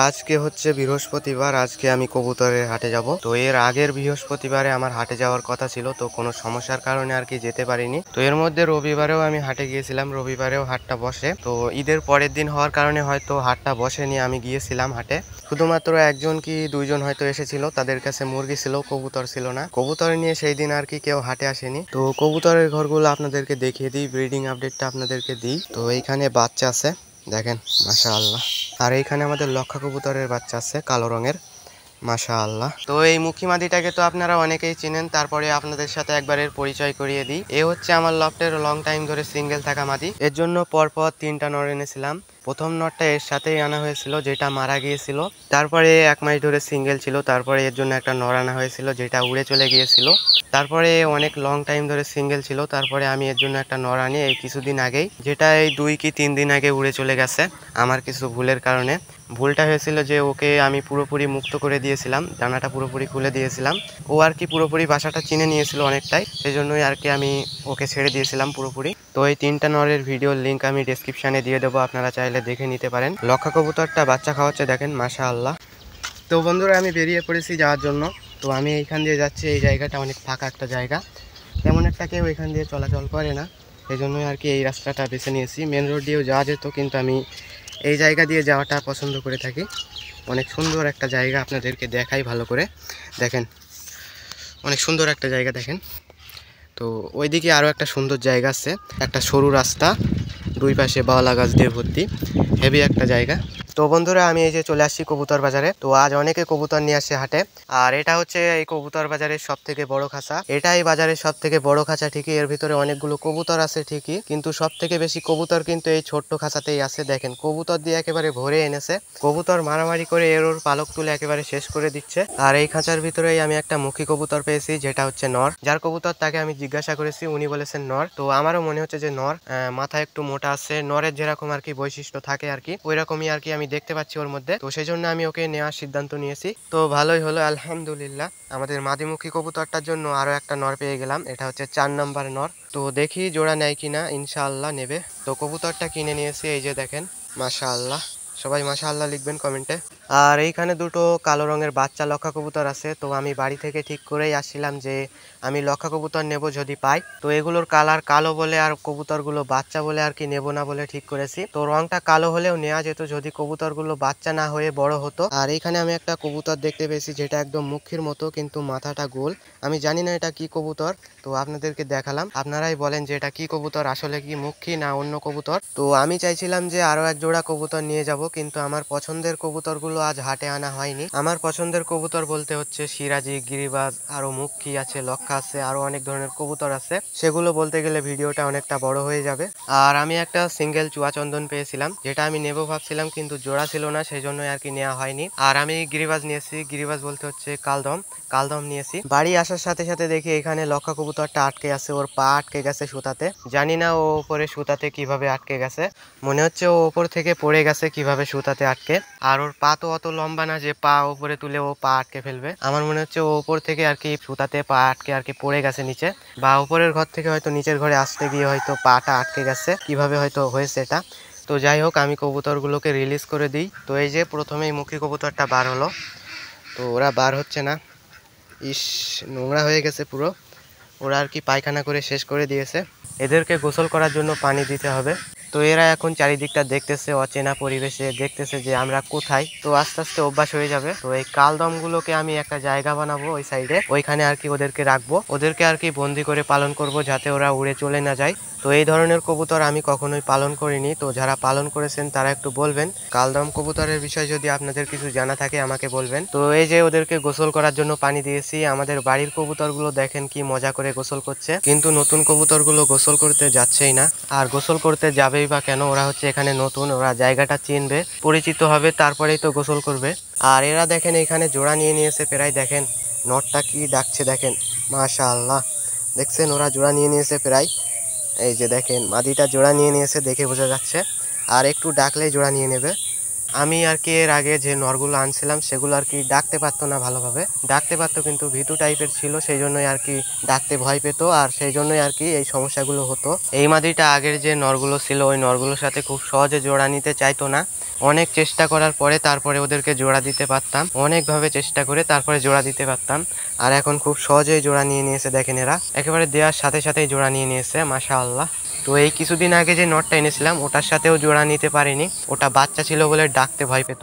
আজকে হচ্ছে বৃহস্পতিবার, আজকে আমি কবুতরের হাটে যাব। তো এর আগের বৃহস্পতিবারে আমার হাটে যাওয়ার কথা ছিল, তো কোনো সমস্যার কারণে আর কি যেতে পারিনি। তো এর মধ্যে রবিবারেও আমি হাটে গিয়েছিলাম, রবিবারেও হাটটা বসে। তো ঈদের পরের দিন হওয়ার কারণে হয়তো হাটটা বসেনি, আমি গিয়েছিলাম হাটে। শুধুমাত্র একজন কি দুইজন হয়তো এসেছিল, তাদের কাছে মুরগি ছিল, কবুতর ছিল না। কবুতর নিয়ে সেই দিন আর কি কেউ হাটে আসেনি। তো কবুতরের ঘরগুলো আপনাদেরকে দেখিয়ে দিই, ব্রিডিং আপডেটটা আপনাদেরকে দিই। তো এইখানে বাচ্চা আছে, দেখেন মাশাআল্লাহ। আর এইখানে আমাদের লক্ষা কবুতরের বাচ্চা আছে কালো রঙের, মাশাআল্লাহ। তো এই মুখী মাদিটাকে তো আপনারা অনেকেই চিনেন, তারপরে আপনাদের সাথে একবার এর পরিচয় করিয়ে দিই। এ হচ্ছে আমার লফটের লং টাইম ধরে সিঙ্গেল থাকা মাদি। এর জন্য পরপর 3টা নর এনেছিলাম। প্রথম নরটা এর সাথেই আনা হয়েছিল, যেটা মারা গিয়েছিল। তারপরে 1 মাস ধরে সিঙ্গেল ছিল, তারপরে এর জন্য একটা নর আনা হয়েছিল যেটা উড়ে চলে গিয়েছিল। তারপরে অনেক লং টাইম ধরে সিঙ্গেল ছিল, তারপরে আমি এর জন্য একটা নর আনি এই কিছুদিন আগেই, যেটা এই 2 কি 3 দিন আগে উড়ে চলে গেছে আমার কিছু ভুলের কারণে। ভুলটা হয়েছিল যে ওকে আমি পুরোপুরি মুক্ত করে দিয়েছিলাম, ডানাটা পুরোপুরি খুলে দিয়েছিলাম। ও আর কি পুরোপুরি বাসাটা চিনে নিয়েছিল অনেকটাই, সেই জন্যই আর কি আমি ওকে ছেড়ে দিয়েছিলাম পুরোপুরি। তো এই 3টা নরের ভিডিওর লিঙ্ক আমি ডেসক্রিপশানে দিয়ে দেবো, আপনারা চাইলে দেখে নিতে পারেন। লক্ষা কবুতরটা বাচ্চা খাওয়াচ্ছে, দেখেন মাশাআল্লাহ। তো বন্ধুরা আমি বেরিয়ে পড়েছি যাওয়ার জন্য। তো আমি এইখান দিয়ে যাচ্ছি, এই জায়গাটা অনেক ফাঁকা একটা জায়গা, তেমন একটা কেউ এখান দিয়ে চলাচল করে না, সেই জন্যই আর কি এই রাস্তাটা বেছে নিয়েছি। মেন রোড দিয়েও যাওয়া যেত, কিন্তু আমি এই জায়গা দিয়ে যাওয়াটা পছন্দ করে থাকি। অনেক সুন্দর একটা জায়গা, আপনাদেরকে দেখাই ভালো করে, দেখেন অনেক সুন্দর একটা জায়গা দেখেন। তো ওইদিকে আরও একটা সুন্দর জায়গা আছে, একটা সরু রাস্তা, 2 পাশে বাওলা গাছ দিয়ে ভর্তি, হেভি একটা জায়গা। তো বন্ধুরা আমি এই যে চলে আসছি কবুতর বাজারে। তো আজ অনেকে কবুতর নিয়ে আসে হাটে, আর এটা হচ্ছে এই কবুতর বাজারের সব থেকে বড় খাঁচা। এটাই বাজারের সব থেকে বড় খাঁচা ঠিকই, এর ভিতরে অনেকগুলো কবুতর আছে ঠিকই, কিন্তু সব থেকে বেশি কবুতর কিন্তু এই ছোট্ট খাঁচাতেই আছে। দেখেন কবুতর দিয়ে একেবারে ভরে এনেছে, কবুতর মারামারি করে এর ওর পালক তুলে একেবারে শেষ করে দিচ্ছে। আর এই খাঁচার ভিতরেই আমি একটা মুখী কবুতর পেয়েছি, যেটা হচ্ছে নর। যার কবুতর তাকে আমি জিজ্ঞাসা করেছি, উনি বলেছেন নর। তো আমারও মনে হচ্ছে যে নর, মাথা একটু মোটা আছে, নরের যেরকম আর কি বৈশিষ্ট্য থাকে আর কি ওই রকমই আর কি আমি দেখতে পাচ্ছি ওর মধ্যে। তো সেই জন্য আমি ওকে নেওয়ার সিদ্ধান্ত নিয়েছি। তো ভালোই হলো আলহামদুলিল্লাহ। আমাদের মাদিমুখী কবুতরটার জন্য আরো একটা নর পেয়ে গেলাম, এটা হচ্ছে 4 নাম্বার নর। তো দেখি জোড়া নেয় কিনা, ইনশাআল্লাহ নেবে। তো কবুতরটা কিনে নিয়েছি, এই যে দেখেন মাশাআল্লাহ। সবাই মাশাআল্লাহ লিখবেন কমেন্টে। আর এইখানে দুটো কালো রঙের বাচ্চা লক্ষা কবুতর আছে। তো আমি বাড়ি থেকে ঠিক করেই আসছিলাম যে আমি লক্ষা কবুতর নেব যদি পাই। তো এগুলোর কালার কালো বলে আর কবুতরগুলো বাচ্চা বলে আর কি নেব না বলে ঠিক করেছি। তো রংটা কালো হলেও নেওয়া যেত যদি কবুতরগুলো বাচ্চা না হয়ে বড় হতো। আর এইখানে আমি একটা কবুতর দেখতে পেয়েছি যেটা একদম মুখির মতো, কিন্তু মাথাটা গোল। আমি জানি না এটা কি কবুতর, তো আপনাদেরকে দেখালাম, আপনারাই বলেন যে এটা কি কবুতর, আসলে কি মুখী না অন্য কবুতর। তো আমি চাইছিলাম যে আরো এক জোড়া কবুতর নিয়ে যাব, কিন্তু আমার পছন্দের কবুতরগুলো আজ হাটে আনা হয়নি। আমার পছন্দের কবুতর বলতে হচ্ছে সিরাজি, গিরিবাজ, আরো মুখী আছে, লক্ষা আছে, আরো অনেক ধরনের কবুতর আছে। সেগুলো বলতে গেলে ভিডিওটা অনেকটা বড় হয়ে যাবে। আর আমি একটা সিঙ্গেল চুয়াচন্দন পেয়েছিলাম, যেটা আমি নেবো ভাবছিলাম, কিন্তু জোড়া ছিল না, সেই জন্য আর কি নেওয়া হয়নি। আর আমি গিরিবাজ নিয়েছি, গিরিবাজ বলতে হচ্ছে কালদম, কালদম নিয়েছি। বাড়ি আসার সাথে সাথে দেখি এখানে লক্ষা কবুতরটা আটকে আছে, ওর পা আটকে গেছে সুতাতে। জানি না ও উপরে সুতাতে কিভাবে আটকে গেছে, মনে হচ্ছে ও ওপর থেকে পড়ে গেছে কিভাবে সুতাতে আটকে। আর ওর পা তো অত লম্বা না যে পা উপরে তুলে ও পা আটকে ফেলবে। আমার মনে হচ্ছে ও ওপর থেকে আর কি সুতাতে পা আটকে আর কি পড়ে গেছে নিচে, বা উপরের ঘর থেকে হয়তো নিচের ঘরে আসতে গিয়ে হয়তো পাটা আটকে গেছে, কিভাবে হয়তো হয়েছে এটা। তো যাই হোক আমি কবুতরগুলোকে রিলিজ করে দিই। তো এই যে প্রথমেই মুখী কবুতরটা বার হলো, তো ওরা বার হচ্ছে না, ইস নোংরা হয়ে গেছে পুরো, ওরা আর কি পায়খানা করে শেষ করে দিয়েছে। এদেরকে গোসল করার জন্য পানি দিতে হবে। তো এরা এখন চারিদিকটা দেখতেছে, অচেনা পরিবেশে দেখতেছে যে আমরা কোথায়। তো আস্তে আস্তে অভ্যাস হয়ে যাবে। তো এই কালদমগুলোকে আমি একটা জায়গা বানাবো ওই সাইডে, ওইখানে আর কি ওদেরকে রাখবো, ওদেরকে আর কি বন্দি করে পালন করব যাতে ওরা উড়ে চলে না যায়। তো এই ধরনের কবুতর আমি কখনোই পালন করিনি, তো যারা পালন করেছেন তারা একটু বলবেন। কালদম কবুতরের বিষয়ে যদি আপনাদের কিছু জানা থাকে আমাকে বলবেন। তো এই যে ওদেরকে গোসল করার জন্য পানি দিয়েছি। আমাদের বাড়ির কবুতরগুলো দেখেন কি মজা করে গোসল করছে, কিন্তু নতুন কবুতরগুলো গোসল করতে যাচ্ছেই না। আর গোসল করতে যাবেই বা কেন, ওরা হচ্ছে এখানে নতুন, ওরা জায়গাটা চিনবে, পরিচিত হবে, তারপরেই তো গোসল করবে। আর এরা দেখেন এখানে জোড়া নিয়ে নিয়েছে প্রায়, দেখেন নটটা কি ডাকছে দেখেন, মাশাআল্লাহ। দেখছেন ওরা জোড়া নিয়ে নিয়েছে প্রায়, এই যে দেখেন মাদিটা জোড়া নিয়ে নিয়েছে, দেখে বোঝা যাচ্ছে। আর একটু ডাকলেই জোড়া নিয়ে নেবে। আমি আর কি এর আগে যে নরগুলো আনছিলাম সেগুলো আর কি ডাকতে পারতো না ভালোভাবে, ডাকতে পারতো কিন্তু ভীতু টাইপের ছিল, সেই জন্যই আর কি ডাকতে ভয় পেতো, আর সেই জন্যই আর কি এই সমস্যাগুলো হতো। এই মাদিটা আগের যে নরগুলো ছিল ওই নরগুলোর সাথে খুব সহজে জোড়া নিতে চাইতো না। অনেক চেষ্টা করার পরে তারপরে ওদেরকে জোড়া দিতে পারতাম, অনেকভাবে চেষ্টা করে তারপরে জোড়া দিতে পারতাম। আর এখন খুব সহজেই জোড়া নিয়ে নিয়েছে, দেখেন এরা একেবারে দেওয়ার সাথে সাথেই জোড়া নিয়ে নিয়েছে, মাশাআল্লাহ। তো এই কিছুদিন আগে যে নটটা এনেছিলাম ওটার সাথেও জোড়া নিতে পারিনি, ওটা বাচ্চা ছিল বলে ডাকতে ভয় পেত।